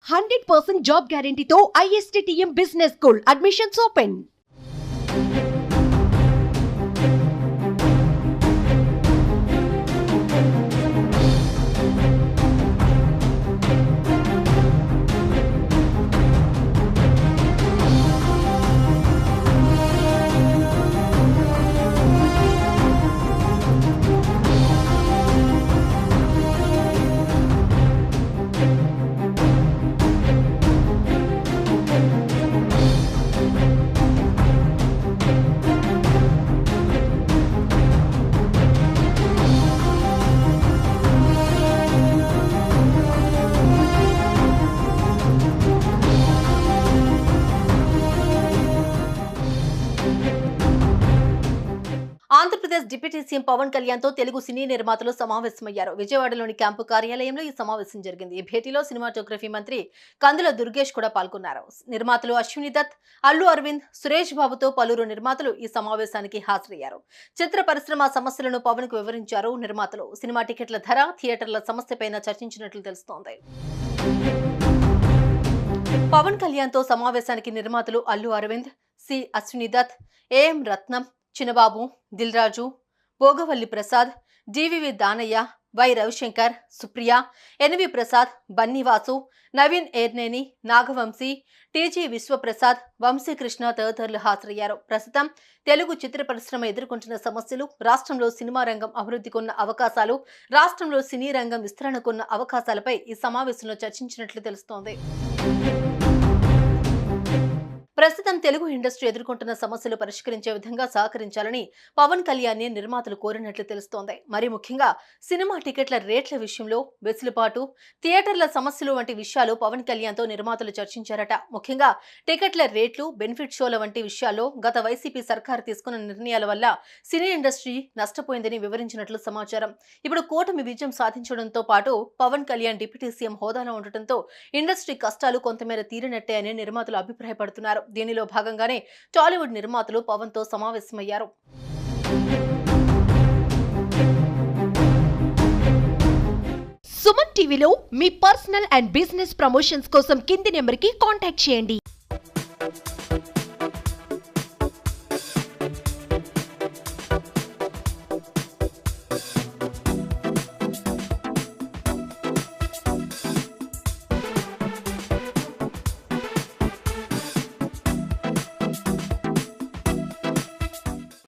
100% job గ్యారంటీతో ISTTM business school admissions open. Andhra Pradesh deputy CM Pawan Kalyan తో తెలుగు సినీ నిర్మాతలు సమావేశమయ్యారు. విజయవాడలోని క్యాంపు కార్యాలయంలో ఈ సమావేశం జరిగింది. ఈ భేటీలో సినిమాటోగ్రఫీ మంత్రి కందుల దుర్గేష్ కూడా పాల్గొన్నారు. నిర్మాతలు అశ్విని దత్, అల్లు అరవింద్, సురేష్ బాబుతో పలువురు నిర్మాతలు ఈ సమావేశానికి హాజరయ్యారు. చిత్ర పరిశ్రమ సమస్యలను పవన్ కు వివరించారు నిర్మాతలు. సినిమా టికెట్ల ధర, థియేటర్ల సమస్యపైన చర్చించినట్లు తెలుస్తోంది. పవన్ కళ్యాణ్ తో సమావేశానికి నిర్మాతలు Allu Aravind, C Ashwini Dutt, AM Ratnam, Chinnababu, Dil Raju, Bhogavalli Prasad, DVV Danayya, Y Ravishankar, Supriya, NV Prasad, Bunny Vasu, Naveen Yerneni, Nagavamsi, TG Vishwaprasad, Vamsikrishna తదితరులు హాజరయ్యారు. ప్రస్తుతం తెలుగు చిత్ర పరిశ్రమ ఎదుర్కొంటున్న సమస్యలు, రాష్ట్రంలో సినిమా రంగం అభివృద్ధికున్న అవకాశాలు, రాష్ట్రంలో సినీ రంగం విస్తరణకున్న అవకాశాలపై ఈ సమావేశంలో చర్చించినట్లు తెలుస్తోంది. ప్రస్తుతం తెలుగు ఇండస్ట్రీ ఎదుర్కొంటున్న సమస్యలు పరిష్కరించే విధంగా సహకరించాలని పవన్ కళ్యాణ్ ని నిర్మాతలు కోరినట్లు తెలుస్తోంది. మరి ముఖ్యంగా సినిమా టికెట్ల రేట్ల విషయంలో వెసులుబాటు, థియేటర్ల సమస్యలు వంటి విషయాలు పవన్ కళ్యాణ్ తో నిర్మాతలు చర్చించారట. ముఖ్యంగా టికెట్ల రేట్లు, బెనిఫిట్ షోల వంటి విషయాల్లో గత వైసీపీ సర్కారు తీసుకున్న నిర్ణయాల వల్ల సినీ ఇండస్ట్రీ నష్టపోయిందని వివరించినట్లు సమాచారం. ఇప్పుడు కూటమి విజయం సాధించడంతో పాటు పవన్ కళ్యాణ్ డిప్యూటీ సీఎం హోదాలో ఉండటంతో ఇండస్ట్రీ కష్టాలు కొంతమేర తీరినట్టే అని నిర్మాతలు అభిప్రాయపడుతున్నారు. దీనిలో భాగంగానే టాలీవుడ్ నిర్మాతలు పవన్ తో సమావేశమయ్యారు. సుమన్ టీవీలో మీ పర్సనల్ అండ్ బిజినెస్ ప్రమోషన్స్ కోసం కింది నెంబర్కి కాంటాక్ట్ చేయండి.